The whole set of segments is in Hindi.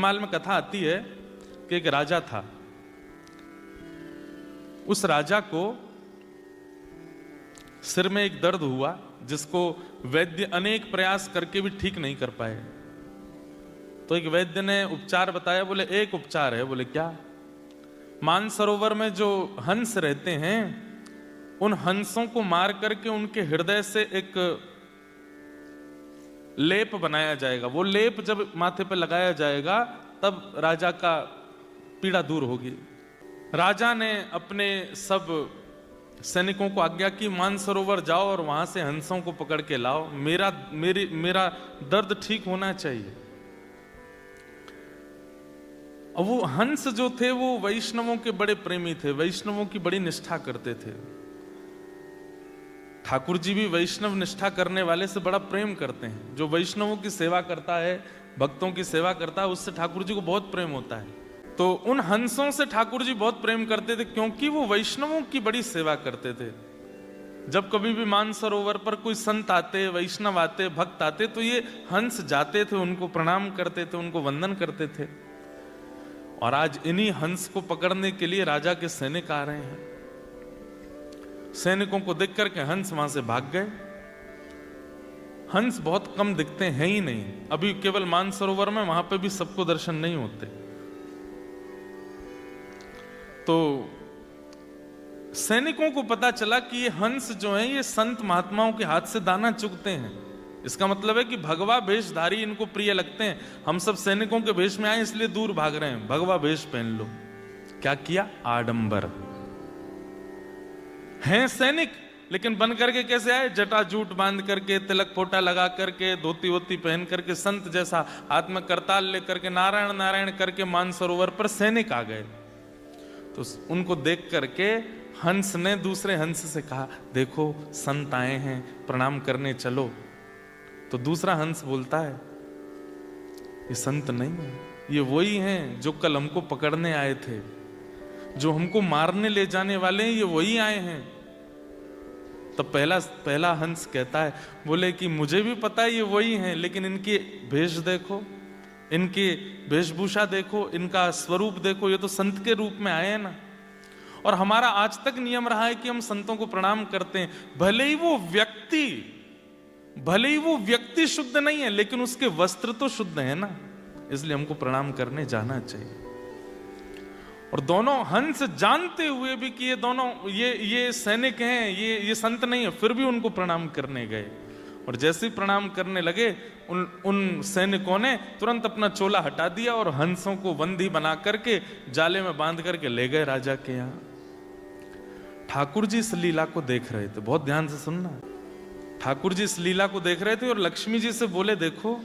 अमृतमाल में कथा आती है कि एक राजा था। उस राजा को सिर में एक दर्द हुआ जिसको वैद्य अनेक प्रयास करके भी ठीक नहीं कर पाए। तो एक वैद्य ने उपचार बताया। बोले एक उपचार है। बोले क्या? मानसरोवर में जो हंस रहते हैं उन हंसों को मार करके उनके हृदय से एक लेप बनाया जाएगा। वो लेप जब माथे पर लगाया जाएगा तब राजा का पीड़ा दूर होगी। राजा ने अपने सब सैनिकों को आज्ञा की, मानसरोवर जाओ और वहां से हंसों को पकड़ के लाओ, मेरा दर्द ठीक होना चाहिए। अब वो हंस जो थे वो वैष्णवों के बड़े प्रेमी थे, वैष्णवों की बड़ी निष्ठा करते थे। ठाकुर जी भी वैष्णव निष्ठा करने वाले से बड़ा प्रेम करते हैं। जो वैष्णवों की सेवा करता है, भक्तों की सेवा करता है, उससे ठाकुर जी को बहुत प्रेम होता है। तो उन हंसों से ठाकुर जी बहुत प्रेम करते थे क्योंकि वो वैष्णवों की बड़ी सेवा करते थे। जब कभी भी मानसरोवर पर कोई संत आते, वैष्णव आते, भक्त आते तो ये हंस जाते थे, उनको प्रणाम करते थे, उनको वंदन करते थे। और आज इन्हीं हंस को पकड़ने के लिए राजा के सैनिक आ रहे हैं। सैनिकों को देख करके हंस वहां से भाग गए। हंस बहुत कम दिखते हैं ही नहीं। अभी केवल मानसरोवर में, वहां पे भी सबको दर्शन नहीं होते। तो सैनिकों को पता चला कि ये हंस जो है ये संत महात्माओं के हाथ से दाना चुगते हैं। इसका मतलब है कि भगवा वेशधारी इनको प्रिय लगते हैं। हम सब सैनिकों के वेश में आए इसलिए दूर भाग रहे हैं। भगवा वेश पहन लो। क्या किया? आडंबर हैं सैनिक, लेकिन बन करके कैसे आए? जटा जूट बांध करके, तिलक फोटा लगा करके, धोती वोती पहन करके, संत जैसा हाथ में करताल लेकर के नारायण नारायण करके मानसरोवर पर सैनिक आ गए। तो उनको देख करके हंस ने दूसरे हंस से कहा, देखो संत आए हैं, प्रणाम करने चलो। तो दूसरा हंस बोलता है, ये संत नहीं है, ये वही हैं जो कल हमको पकड़ने आए थे, जो हमको मारने ले जाने वाले हैं, ये वही आए हैं। तब पहला हंस कहता है, बोले कि मुझे भी पता है ये वही हैं, लेकिन इनके भेष देखो, इनकी वेशभूषा देखो, इनका स्वरूप देखो, ये तो संत के रूप में आए हैं ना। और हमारा आज तक नियम रहा है कि हम संतों को प्रणाम करते हैं। भले ही वो व्यक्ति शुद्ध नहीं है, लेकिन उसके वस्त्र तो शुद्ध है ना, इसलिए हमको प्रणाम करने जाना चाहिए। और दोनों हंस जानते हुए भी कि ये दोनों ये सैनिक हैं, ये संत नहीं है, फिर भी उनको प्रणाम करने गए। और जैसे ही प्रणाम करने लगे उन सैनिकों ने तुरंत अपना चोला हटा दिया और हंसों को बंदी बना करके जाले में बांध करके ले गए राजा के यहां। ठाकुर जी इस लीला को देख रहे थे, बहुत ध्यान से सुनना। ठाकुर जी इस लीला को देख रहे थे और लक्ष्मी जी से बोले, देखो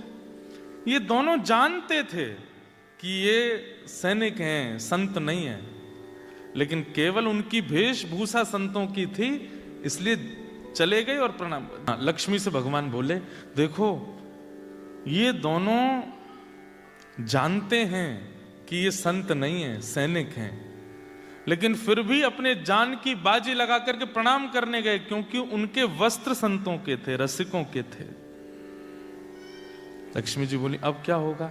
ये दोनों जानते थे कि ये सैनिक हैं, संत नहीं है, लेकिन केवल उनकी वेशभूषा संतों की थी, इसलिए चले गए और प्रणाम। लक्ष्मी से भगवान बोले, देखो ये दोनों जानते हैं कि ये संत नहीं है, सैनिक हैं, लेकिन फिर भी अपने जान की बाजी लगा करके प्रणाम करने गए क्योंकि उनके वस्त्र संतों के थे, रसिकों के थे। लक्ष्मी जी बोली, अब क्या होगा?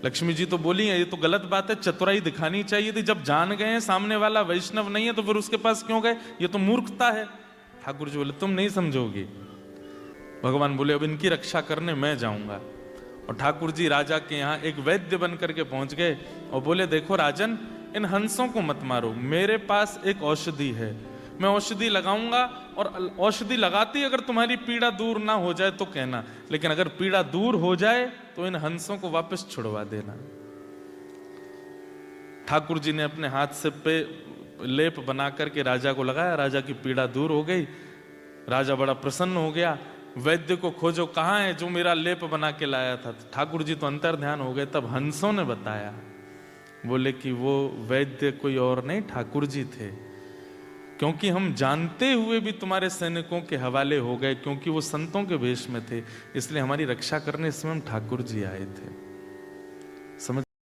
लक्ष्मी जी तो बोली, ये तो गलत बात है, चतुराई दिखानी चाहिए थी। जब जान गए हैं सामने वाला वैष्णव नहीं है तो फिर उसके पास क्यों गए? ये तो मूर्खता है। ठाकुर जी बोले, तुम नहीं समझोगे। भगवान बोले, अब इनकी रक्षा करने मैं जाऊंगा। और ठाकुर जी राजा के यहाँ एक वैद्य बन करके पहुंच गए और बोले, देखो राजन, इन हंसों को मत मारो, मेरे पास एक औषधि है, मैं औषधि लगाऊंगा और औषधि लगाती अगर तुम्हारी पीड़ा दूर ना हो जाए तो कहना, लेकिन अगर पीड़ा दूर हो जाए तो इन हंसों को वापस छुड़वा देना। ठाकुर जी ने अपने हाथ से पे लेप बना करके राजा को लगाया, राजा की पीड़ा दूर हो गई। राजा बड़ा प्रसन्न हो गया। वैद्य को खोजो, कहाँ है जो मेरा लेप बना के लाया था? ठाकुर जी तो अंतर ध्यान हो गए। तब हंसों ने बताया, बोले कि वो वैद्य कोई और नहीं, ठाकुर जी थे। क्योंकि हम जानते हुए भी तुम्हारे सैनिकों के हवाले हो गए, क्योंकि वो संतों के वेश में थे, इसलिए हमारी रक्षा करने स्वयं ठाकुर जी आए थे।